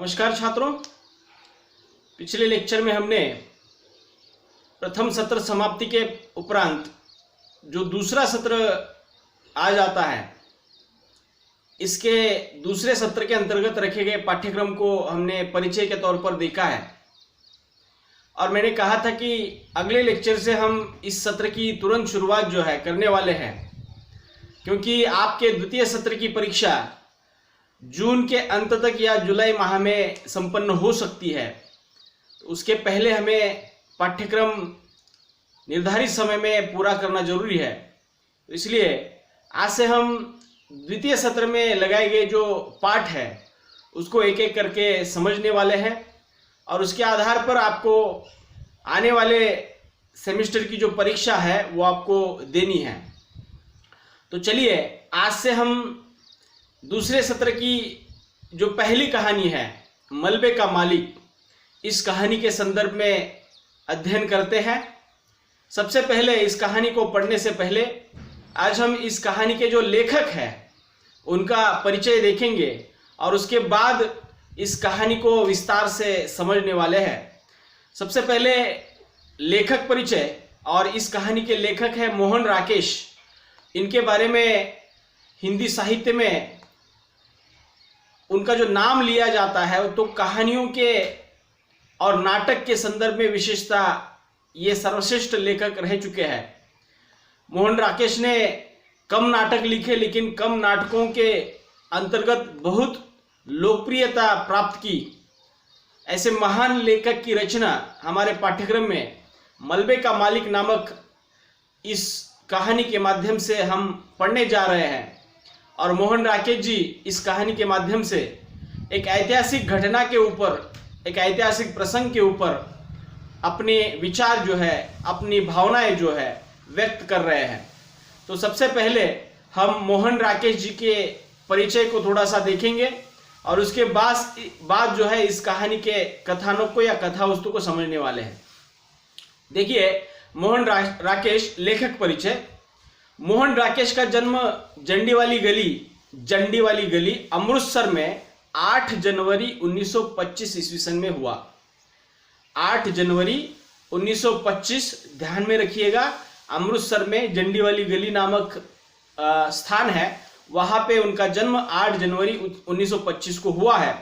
नमस्कार छात्रों। पिछले लेक्चर में हमने प्रथम सत्र समाप्ति के उपरांत जो दूसरा सत्र आ जाता है, इसके दूसरे सत्र के अंतर्गत रखे गए पाठ्यक्रम को हमने परिचय के तौर पर देखा है और मैंने कहा था कि अगले लेक्चर से हम इस सत्र की तुरंत शुरुआत जो है करने वाले हैं, क्योंकि आपके द्वितीय सत्र की परीक्षा जून के अंत तक या जुलाई माह में संपन्न हो सकती है। तो उसके पहले हमें पाठ्यक्रम निर्धारित समय में पूरा करना जरूरी है। तो इसलिए आज से हम द्वितीय सत्र में लगाए गए जो पाठ है उसको एक एक करके समझने वाले हैं और उसके आधार पर आपको आने वाले सेमेस्टर की जो परीक्षा है वो आपको देनी है। तो चलिए आज से हम दूसरे सत्र की जो पहली कहानी है मलबे का मालिक, इस कहानी के संदर्भ में अध्ययन करते हैं। सबसे पहले इस कहानी को पढ़ने से पहले आज हम इस कहानी के जो लेखक हैं उनका परिचय देखेंगे और उसके बाद इस कहानी को विस्तार से समझने वाले हैं। सबसे पहले लेखक परिचय, और इस कहानी के लेखक हैं मोहन राकेश। इनके बारे में हिंदी साहित्य में उनका जो नाम लिया जाता है तो कहानियों के और नाटक के संदर्भ में विशेषता ये सर्वश्रेष्ठ लेखक रह चुके हैं। मोहन राकेश ने कम नाटक लिखे, लेकिन कम नाटकों के अंतर्गत बहुत लोकप्रियता प्राप्त की। ऐसे महान लेखक की रचना हमारे पाठ्यक्रम में मलबे का मालिक नामक इस कहानी के माध्यम से हम पढ़ने जा रहे हैं। और मोहन राकेश जी इस कहानी के माध्यम से एक ऐतिहासिक घटना के ऊपर, एक ऐतिहासिक प्रसंग के ऊपर अपने विचार जो है, अपनी भावनाएं जो है व्यक्त कर रहे हैं। तो सबसे पहले हम मोहन राकेश जी के परिचय को थोड़ा सा देखेंगे और उसके बाद जो है इस कहानी के कथानक को या कथा वस्तु को समझने वाले हैं। देखिए, मोहन राकेश लेखक परिचय। मोहन राकेश का जन्म जंडी वाली गली अमृतसर में 8 जनवरी 1925 ईस्वी सन में हुआ। 8 जनवरी 1925, ध्यान में रखिएगा, अमृतसर में जंडी वाली गली नामक स्थान है, वहां पे उनका जन्म 8 जनवरी 1925 को हुआ है।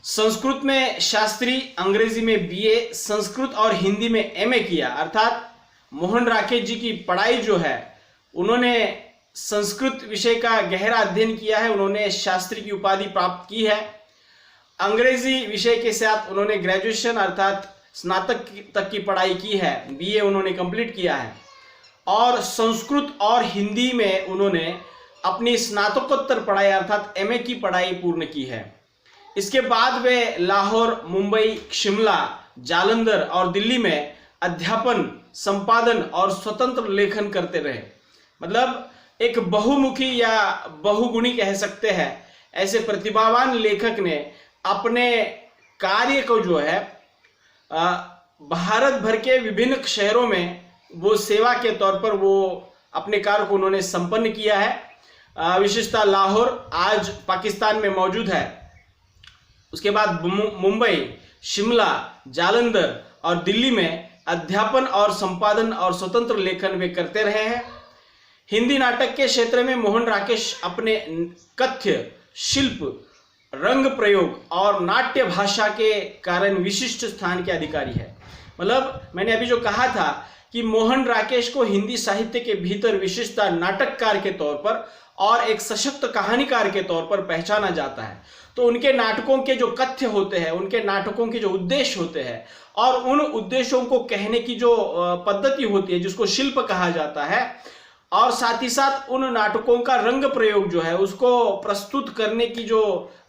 संस्कृत में शास्त्री, अंग्रेजी में बीए, संस्कृत और हिंदी में एमए किया। अर्थात मोहन राकेश जी की पढ़ाई जो है, उन्होंने संस्कृत विषय का गहरा अध्ययन किया है, उन्होंने शास्त्री की उपाधि प्राप्त की है। अंग्रेजी विषय के साथ उन्होंने ग्रेजुएशन अर्थात स्नातक तक की पढ़ाई की है, बीए उन्होंने कंप्लीट किया है। और संस्कृत और हिंदी में उन्होंने अपनी स्नातकोत्तर पढ़ाई अर्थात एमए की पढ़ाई पूर्ण की है। इसके बाद वे लाहौर, मुंबई, शिमला, जालंधर और दिल्ली में अध्यापन, संपादन और स्वतंत्र लेखन करते रहे। मतलब एक बहुमुखी या बहुगुणी कह सकते हैं। ऐसे प्रतिभावान लेखक ने अपने कार्य को जो है भारत भर के विभिन्न शहरों में वो सेवा के तौर पर वो अपने कार्य को उन्होंने संपन्न किया है। विशेषतः लाहौर आज पाकिस्तान में मौजूद है। उसके बाद मुंबई, शिमला, जालंधर और दिल्ली में अध्यापन और संपादन और स्वतंत्र लेखन वे करते रहे हैं। हिंदी नाटक के क्षेत्र में मोहन राकेश अपने कथ्य, शिल्प, रंग प्रयोग और नाट्य भाषा के कारण विशिष्ट स्थान के अधिकारी है। मतलब मैंने अभी जो कहा था कि मोहन राकेश को हिंदी साहित्य के भीतर विशेषता नाटककार के तौर पर और एक सशक्त कहानीकार के तौर पर पहचाना जाता है। तो उनके नाटकों के जो कथ्य होते हैं, उनके नाटकों के जो उद्देश्य होते हैं और उन उद्देश्यों को कहने की जो पद्धति होती है जिसको शिल्प कहा जाता है, और साथ ही साथ उन नाटकों का रंग प्रयोग जो है उसको प्रस्तुत करने की जो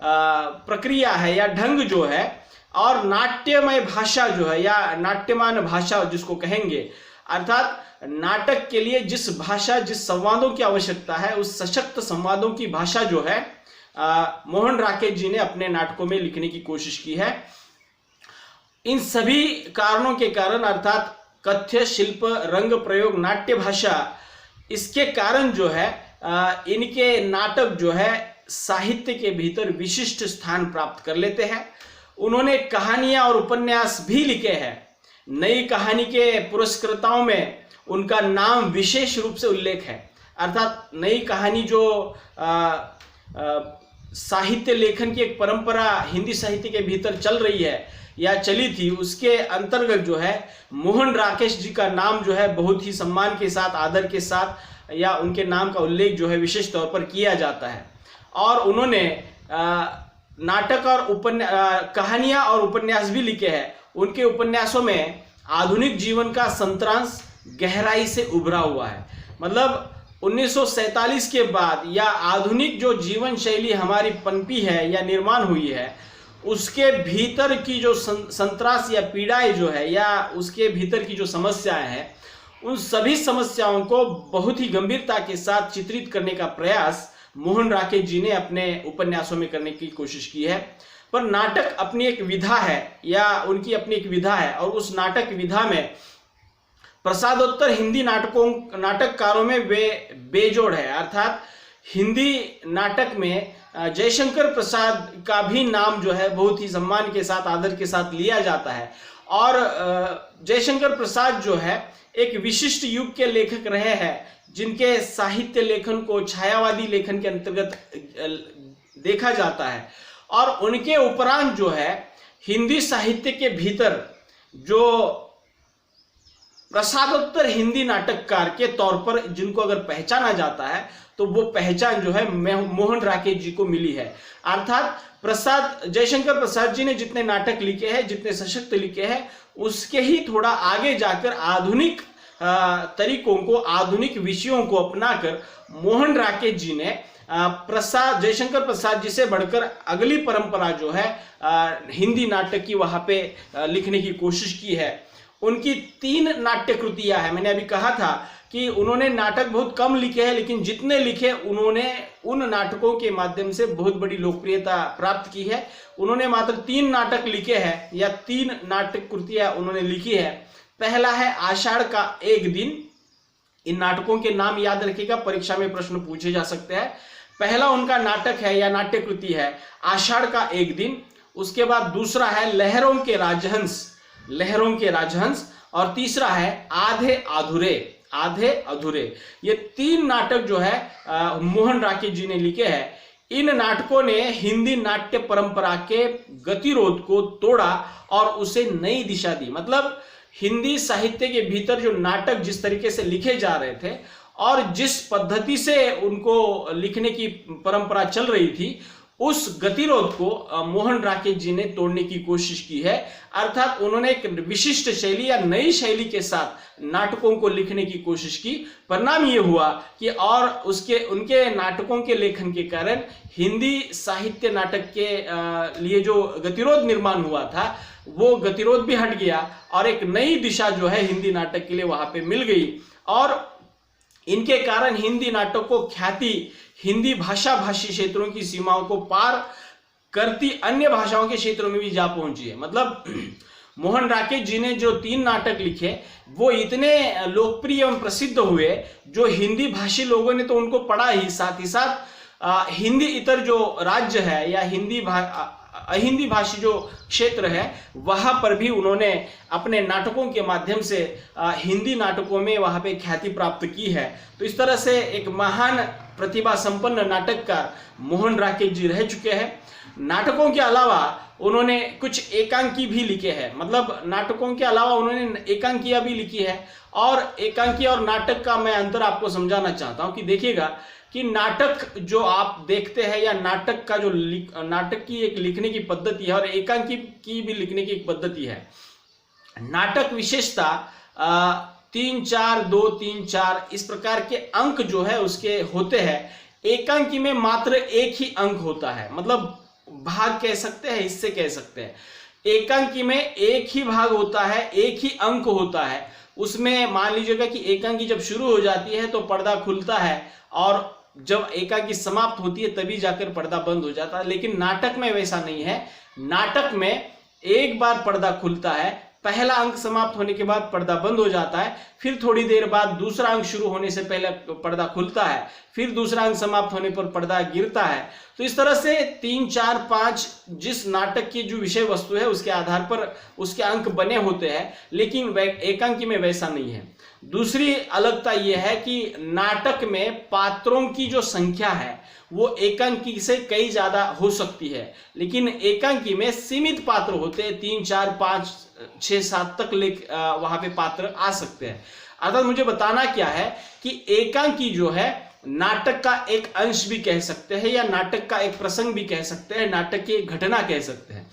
प्रक्रिया है या ढंग जो है, और नाट्यमय भाषा जो है या नाट्यमान भाषा जिसको कहेंगे, अर्थात नाटक के लिए जिस भाषा, जिस संवादों की आवश्यकता है उस सशक्त संवादों की भाषा जो है मोहन राकेश जी ने अपने नाटकों में लिखने की कोशिश की है। इन सभी कारणों के कारण अर्थात कथ्य, शिल्प, रंग प्रयोग, नाट्य भाषा, इसके कारण जो है इनके नाटक जो है साहित्य के भीतर विशिष्ट स्थान प्राप्त कर लेते हैं। उन्होंने कहानियां और उपन्यास भी लिखे हैं। नई कहानी के पुरस्कृताओं में उनका नाम विशेष रूप से उल्लेख है। अर्थात नई कहानी जो साहित्य लेखन की एक परंपरा हिंदी साहित्य के भीतर चल रही है या चली थी, उसके अंतर्गत जो है मोहन राकेश जी का नाम जो है बहुत ही सम्मान के साथ, आदर के साथ या उनके नाम का उल्लेख जो है विशेष तौर पर किया जाता है। और उन्होंने नाटक और कहानियां और उपन्यास भी लिखे हैं। उनके उपन्यासों में आधुनिक जीवन का संतरांश गहराई से उभरा हुआ है। मतलब 1947 के बाद या आधुनिक जो जीवन शैली हमारी पनपी है या निर्माण हुई है, उसके भीतर की जो संतरास या पीड़ाएं जो है या उसके भीतर की जो समस्याएं हैं, उन सभी समस्याओं को बहुत ही गंभीरता के साथ चित्रित करने का प्रयास मोहन राकेश जी ने अपने उपन्यासों में करने की कोशिश की है। पर नाटक अपनी एक विधा है या उनकी अपनी एक विधा है, और उस नाटक विधा में प्रसादोत्तर हिंदी नाटककारों में वे बेजोड़ है। अर्थात हिंदी नाटक में जयशंकर प्रसाद का भी नाम जो है बहुत ही सम्मान के साथ, आदर के साथ लिया जाता है। और जयशंकर प्रसाद जो है एक विशिष्ट युग के लेखक रहे हैं, जिनके साहित्य लेखन को छायावादी लेखन के अंतर्गत देखा जाता है। और उनके उपरांत जो है हिंदी साहित्य के भीतर जो प्रसादोत्तर हिंदी नाटककार के तौर पर जिनको अगर पहचाना जाता है, तो वो पहचान जो है मोहन राकेश जी को मिली है। अर्थात जयशंकर प्रसाद जी ने जितने नाटक लिखे हैं, जितने सशक्त लिखे हैं, उसके ही थोड़ा आगे जाकर आधुनिक तरीकों को, आधुनिक विषयों को अपनाकर मोहन राकेश जी ने जयशंकर प्रसाद जी से बढ़कर अगली परंपरा जो है हिंदी नाटक की वहां पे लिखने की कोशिश की है। उनकी 3 नाट्य कृतियां हैं। मैंने अभी कहा था कि उन्होंने नाटक बहुत कम लिखे हैं, लेकिन जितने लिखे उन्होंने उन नाटकों के माध्यम से बहुत बड़ी लोकप्रियता प्राप्त की है। उन्होंने मात्र 3 नाटक लिखे हैं या 3 नाटक कृतियां उन्होंने लिखी है। पहला है आषाढ़ का एक दिन। इन नाटकों के नाम याद रखिएगा, परीक्षा में प्रश्न पूछे जा सकते हैं। पहला उनका नाटक है या नाट्य कृति है आषाढ़ का एक दिन। उसके बाद दूसरा है लहरों के राजहंस, और तीसरा है आधे अधूरे। ये 3 नाटक जो है मोहन राकेश जी ने लिखे हैं। इन नाटकों ने हिंदी नाट्य परंपरा के गतिरोध को तोड़ा और उसे नई दिशा दी। मतलब हिंदी साहित्य के भीतर जो नाटक जिस तरीके से लिखे जा रहे थे और जिस पद्धति से उनको लिखने की परंपरा चल रही थी, उस गतिरोध को मोहन राकेश जी ने तोड़ने की कोशिश की है। अर्थात उन्होंने एक विशिष्ट शैली या नई शैली के साथ नाटकों को लिखने की कोशिश की। परिणाम ये हुआ कि और उनके नाटकों के लेखन के कारण हिंदी साहित्य नाटक के लिए जो गतिरोध निर्माण हुआ था, वो गतिरोध भी हट गया और एक नई दिशा जो है हिंदी नाटक के लिए वहां पे मिल गई। और इनके कारण हिंदी नाटक को ख्याति हिंदी भाषी क्षेत्रों की सीमाओं को पार करती अन्य भाषाओं के क्षेत्रों में भी जा पहुंची है। मतलब मोहन राकेश जी ने जो 3 नाटक लिखे, वो इतने लोकप्रिय एवं प्रसिद्ध हुए, जो हिंदी भाषी लोगों ने तो उनको पढ़ा ही, साथ ही साथ हिंदी इतर जो राज्य है या अहिंदी भाषी जो क्षेत्र है, वहां पर भी उन्होंने अपने नाटकों के माध्यम से हिंदी नाटकों में वहां पे ख्याति प्राप्त की है। तो इस तरह से एक महान प्रतिभा संपन्न नाटककार मोहन राकेश जी रह चुके हैं। नाटकों के अलावा उन्होंने कुछ एकांकी भी लिखे हैं। मतलब नाटकों के अलावा उन्होंने एकांकियां भी लिखी है। और एकांकी और नाटक का मैं अंतर आपको समझाना चाहता हूं कि देखिएगा कि नाटक जो आप देखते हैं या नाटक का जो नाटक की एक लिखने की पद्धति है और एकांकी की भी लिखने की एक पद्धति है। नाटक विशेषता 3-4 2-3-4 इस प्रकार के अंक जो है उसके होते हैं। एकांकी में मात्र एक ही अंक होता है, मतलब भाग कह सकते हैं, हिस्से कह सकते हैं। एकांकी में एक ही भाग होता है, एक ही अंक होता है। उसमें मान लीजिएगा कि एकांकी जब शुरू हो जाती है तो पर्दा खुलता है और जब एकांकी समाप्त होती है तभी जाकर पर्दा बंद हो जाता है। लेकिन नाटक में वैसा नहीं है। नाटक में एक बार पर्दा खुलता है, पहला अंक समाप्त होने के बाद पर्दा बंद हो जाता है, फिर थोड़ी देर बाद दूसरा अंक शुरू होने से पहले पर्दा खुलता है, फिर दूसरा अंक समाप्त होने पर पर्दा गिरता है। तो इस तरह से 3, 4, 5 जिस नाटक की जो विषय वस्तु है उसके आधार पर उसके अंक बने होते हैं, लेकिन एकांकी में वैसा नहीं है। दूसरी अलगता यह है कि नाटक में पात्रों की जो संख्या है वो एकांकी से कई ज्यादा हो सकती है, लेकिन एकांकी में सीमित पात्र होते हैं, 3, 4, 5, 6, 7 तक वहां पे पात्र आ सकते हैं। अर्थात मुझे बताना क्या है कि एकांकी जो है नाटक का एक अंश भी कह सकते हैं, या नाटक का एक प्रसंग भी कह सकते हैं, नाटक की एक घटना कह सकते हैं।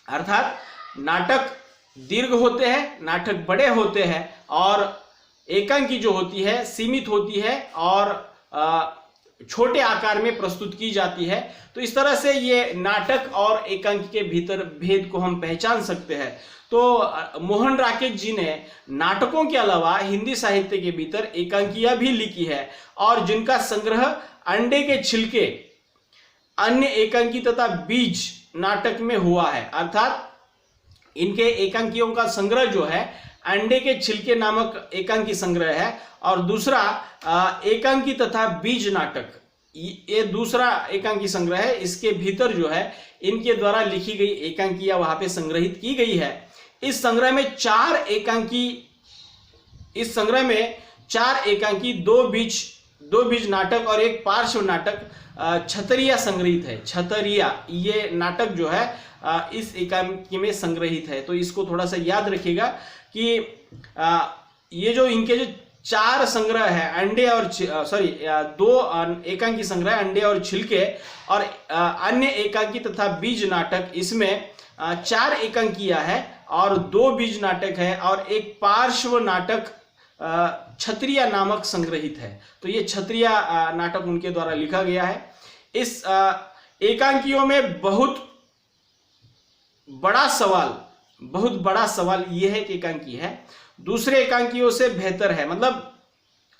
अर्थात नाटक दीर्घ होते हैं, नाटक बड़े होते हैं, और एकांकी जो होती है सीमित होती है और छोटे आकार में प्रस्तुत की जाती है। तो इस तरह से ये नाटक और एकांकी के भीतर भेद को हम पहचान सकते हैं। तो मोहन राकेश जी ने नाटकों के अलावा हिंदी साहित्य के भीतर एकांकियां भी लिखी है, और जिनका संग्रह अंडे के छिलके, अन्य एकांकी तथा बीज नाटक में हुआ है। अर्थात इनके एकांकियों का संग्रह जो है अंडे के छिलके नामक एकांकी संग्रह है, और दूसरा एकांकी तथा बीज नाटक, ये दूसरा एकांकी संग्रह है। इसके भीतर जो है इनके द्वारा लिखी गई एकांकियां वहां पे संग्रहित की गई है। इस संग्रह में 4 एकांकी, 2 बीज नाटक और एक पार्श्व नाटक छतरिया संग्रहित है। छतरिया ये नाटक जो है इस एकांकी में संग्रहित है। तो इसको थोड़ा सा याद रखिएगा कि ये जो इनके जो 4 संग्रह है, अंडे और 2 एकांकी संग्रह अंडे और छिलके, और अन्य एकांकी तथा बीज नाटक, इसमें 4 एकांकियां है और 2 बीज नाटक है, और एक पार्श्व नाटक छतरिया नामक संग्रहित है। तो ये छतरिया नाटक उनके द्वारा लिखा गया है। इस एकांकियों में बहुत बड़ा सवाल यह है कि एकांकी है दूसरे एकांकियों से बेहतर है। मतलब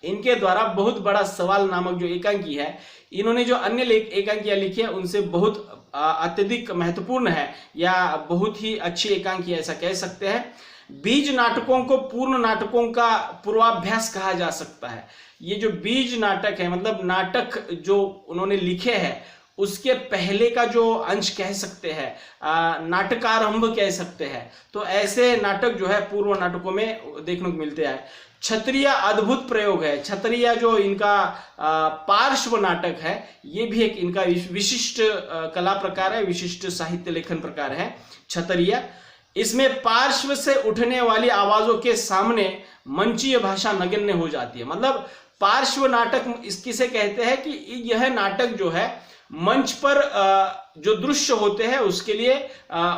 इनके द्वारा बहुत बड़ा सवाल नामक जो एकांकी है, इन्होंने जो अन्य एकांकियां लिखी है उनसे बहुत अत्यधिक महत्वपूर्ण है, या बहुत ही अच्छी एकांकी ऐसा कह सकते हैं। बीज नाटकों को पूर्ण नाटकों का पूर्वाभ्यास कहा जा सकता है। ये जो बीज नाटक है, मतलब नाटक जो उन्होंने लिखे हैं उसके पहले का जो अंश कह सकते हैं, नाटकारंभ कह सकते हैं। तो ऐसे नाटक जो है पूर्व नाटकों में देखने को मिलते हैं। छतरिया अद्भुत प्रयोग है। छतरिया जो इनका पार्श्व नाटक है, ये भी एक इनका विशिष्ट कला प्रकार है, विशिष्ट साहित्य लेखन प्रकार है छतरिया। इसमें पार्श्व से उठने वाली आवाजों के सामने मंचीय भाषा नगण्य हो जाती है। मतलब पार्श्व नाटक किसे कहते हैं कि यह नाटक जो है मंच पर जो दृश्य होते हैं उसके लिए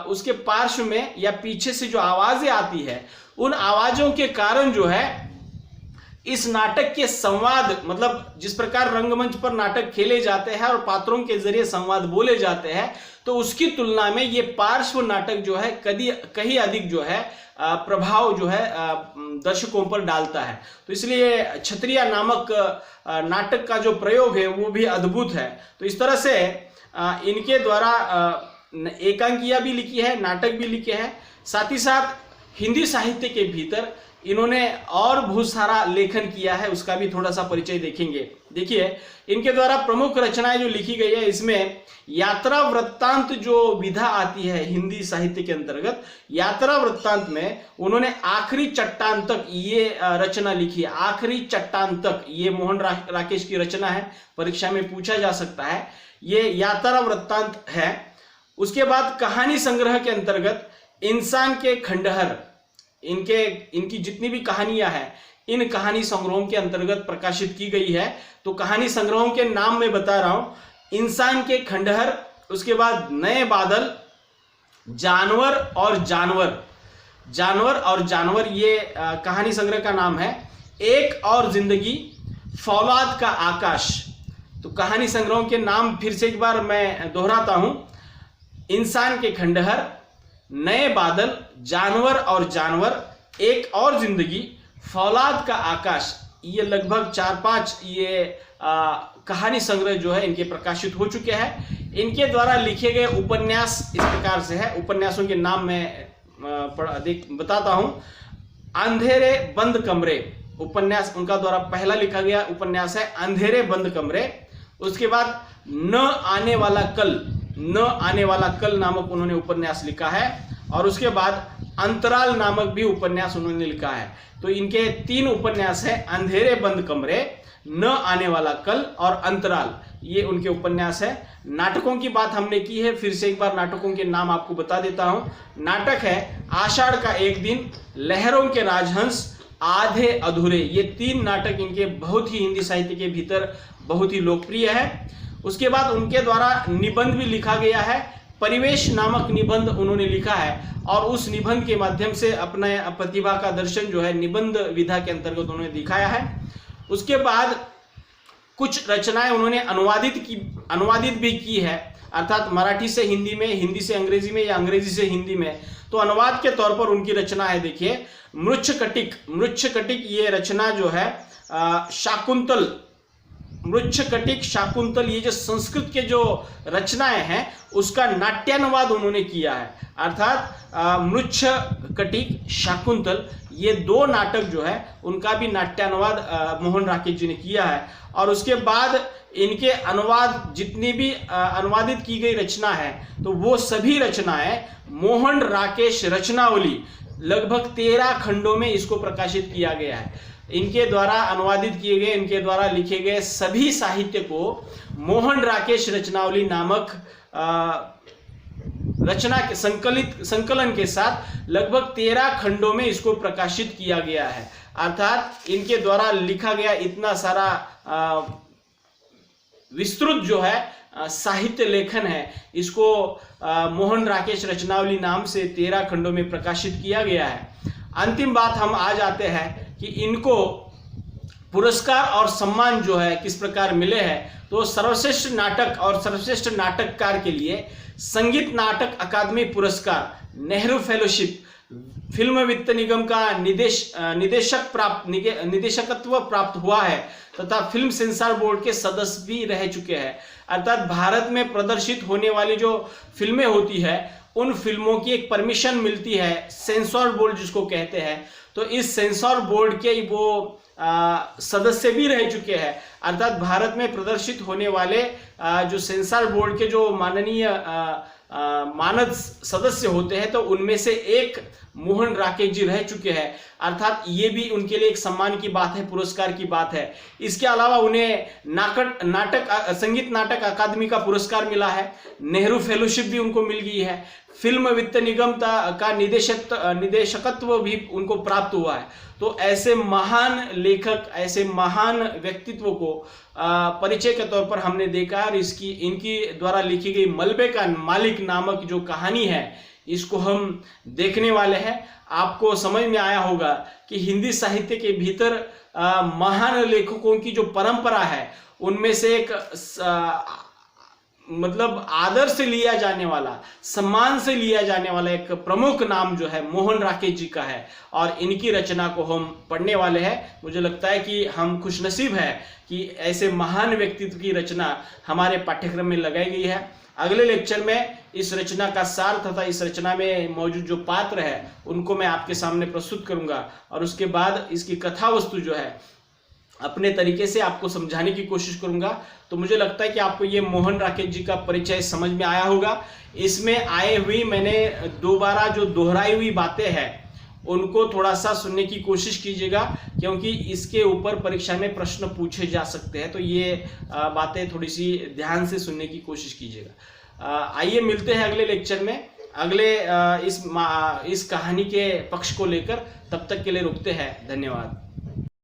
उसके पार्श्व में या पीछे से जो आवाजें आती है, उन आवाजों के कारण जो है इस नाटक के संवाद, मतलब जिस प्रकार रंगमंच पर नाटक खेले जाते हैं और पात्रों के जरिए संवाद बोले जाते हैं, तो उसकी तुलना में ये पार्श्व नाटक जो है कहीं अधिक जो है प्रभाव जो है दर्शकों पर डालता है। तो इसलिए छतरिया नामक नाटक का जो प्रयोग है वो भी अद्भुत है। तो इस तरह से इनके द्वारा एकांकियां भी लिखी है, नाटक भी लिखे हैं। साथ ही साथ हिंदी साहित्य के भीतर इन्होंने और बहुत सारा लेखन किया है, उसका भी थोड़ा सा परिचय देखेंगे। देखिए, इनके द्वारा प्रमुख रचनाएं जो लिखी गई है, इसमें यात्रा वृत्तांत जो विधा आती है हिंदी साहित्य के अंतर्गत, यात्रा वृत्तांत में उन्होंने आखिरी चट्टान तक ये रचना लिखी है। आखिरी चट्टान तक ये मोहन राकेश की रचना है, परीक्षा में पूछा जा सकता है। ये यात्रा वृत्तांत है। उसके बाद कहानी संग्रह के अंतर्गत इंसान के खंडहर, इनकी जितनी भी कहानियां हैं इन कहानी संग्रहों के अंतर्गत प्रकाशित की गई है। तो कहानी संग्रहों के नाम मैं बता रहा हूं, इंसान के खंडहर, उसके बाद नए बादल, जानवर और जानवर, ये कहानी संग्रह का नाम है। एक और जिंदगी, फौलाद का आकाश। तो कहानी संग्रहों के नाम फिर से एक बार मैं दोहराता हूं, इंसान के खंडहर, नए बादल, जानवर और जानवर, एक और जिंदगी, फौलाद का आकाश। ये लगभग 4-5 ये कहानी संग्रह जो है इनके प्रकाशित हो चुके हैं। इनके द्वारा लिखे गए उपन्यास इस प्रकार से है। उपन्यासों के नाम मैं बताता हूं। अंधेरे बंद कमरे उपन्यास उनका द्वारा पहला लिखा गया उपन्यास है अंधेरे बंद कमरे। उसके बाद न आने वाला कल नामक उन्होंने उपन्यास लिखा है। और उसके बाद अंतराल नामक भी उपन्यास उन्होंने लिखा है। तो इनके 3 उपन्यास है, अंधेरे बंद कमरे, न आने वाला कल और अंतराल, ये उनके उपन्यास है। नाटकों की बात हमने की है, फिर से एक बार नाटकों के नाम आपको बता देता हूं। नाटक है आषाढ़ का एक दिन, लहरों के राजहंस, आधे अधूरे, ये 3 नाटक इनके बहुत ही हिंदी साहित्य के भीतर बहुत ही लोकप्रिय है। उसके बाद उनके द्वारा निबंध भी लिखा गया है, परिवेश नामक निबंध उन्होंने लिखा है और उस निबंध के माध्यम से अपने प्रतिभा का दर्शन जो है निबंध विधा के अंतर्गत उन्होंने दिखाया है। उसके बाद कुछ रचनाएं उन्होंने अनुवादित भी की है, अर्थात मराठी से हिंदी में, हिंदी से अंग्रेजी में या अंग्रेजी से हिंदी में। तो अनुवाद के तौर पर उनकी रचना है, देखिए मृच्छकटिक ये रचना जो है शाकुंतल, ये जो संस्कृत के जो रचनाएं हैं उसका नाट्यानुवाद उन्होंने किया है, अर्थात मृच्छकटिक, शाकुंतल, ये 2 नाटक जो है उनका भी नाट्यानुवाद मोहन राकेश जी ने किया है। और उसके बाद इनके अनुवाद जितनी भी अनुवादित की गई रचना है तो वो सभी रचनाएं मोहन राकेश रचनावली, लगभग 13 खंडों में इसको प्रकाशित किया गया है। इनके द्वारा अनुवादित किए गए, इनके द्वारा लिखे गए सभी साहित्य को मोहन राकेश रचनावली नामक रचना के संकलन के साथ लगभग 13 खंडों में इसको प्रकाशित किया गया है। अर्थात इनके द्वारा लिखा गया इतना सारा विस्तृत जो है साहित्य लेखन है, इसको मोहन राकेश रचनावली नाम से 13 खंडों में प्रकाशित किया गया है। अंतिम बात हम आ जाते हैं कि इनको पुरस्कार और सम्मान जो है किस प्रकार मिले हैं। तो सर्वश्रेष्ठ नाटक और सर्वश्रेष्ठ नाटककार के लिए संगीत नाटक अकादमी पुरस्कार, नेहरू फेलोशिप, फिल्म वित्त निगम का निदेशकत्व प्राप्त हुआ है तथा फिल्म सेंसर बोर्ड के सदस्य भी रह चुके हैं। अर्थात भारत में प्रदर्शित होने वाली जो फिल्में होती है उन फिल्मों की एक परमिशन मिलती है, सेंसर बोर्ड जिसको कहते हैं। तो इस सेंसर बोर्ड के वो सदस्य भी रह चुके हैं। अर्थात भारत में प्रदर्शित होने वाले जो सेंसर बोर्ड के जो माननीय मानद सदस्य होते हैं तो उनमें से एक मोहन राकेश जी रह चुके हैं। अर्थात ये भी उनके लिए एक सम्मान की बात है, पुरस्कार की बात है। इसके अलावा उन्हें संगीत नाटक अकादमी का पुरस्कार मिला है, नेहरू फेलोशिप भी उनको मिल गई है, फिल्म वित्त निगम का निदेशकत्व भी उनको प्राप्त हुआ है। तो ऐसे महान लेखक, ऐसे महान व्यक्तित्व को परिचय के तौर पर हमने देखा और इनकी द्वारा लिखी गई मलबे का मालिक नामक जो कहानी है इसको हम देखने वाले हैं। आपको समझ में आया होगा कि हिंदी साहित्य के भीतर महान लेखकों की जो परंपरा है उनमें से एक मतलब आदर से लिया जाने वाला, सम्मान से लिया जाने वाला एक प्रमुख नाम जो है मोहन राकेश जी का है और इनकी रचना को हम पढ़ने वाले हैं। मुझे लगता है कि हम खुशनसीब है कि ऐसे महान व्यक्तित्व की रचना हमारे पाठ्यक्रम में लगाई गई है। अगले लेक्चर में इस रचना का सार तथा इस रचना में मौजूद जो पात्र है उनको मैं आपके सामने प्रस्तुत करूंगा और उसके बाद इसकी कथा वस्तु जो है अपने तरीके से आपको समझाने की कोशिश करूंगा। तो मुझे लगता है कि आपको ये मोहन राकेश जी का परिचय समझ में आया होगा। इसमें आए हुई मैंने दोबारा जो दोहराई हुई बातें हैं उनको थोड़ा सा सुनने की कोशिश कीजिएगा, क्योंकि इसके ऊपर परीक्षा में प्रश्न पूछे जा सकते हैं। तो ये बातें थोड़ी सी ध्यान से सुनने की कोशिश कीजिएगा। आइए मिलते हैं अगले लेक्चर में, अगले इस कहानी के पक्ष को लेकर। तब तक के लिए रुकते हैं। धन्यवाद।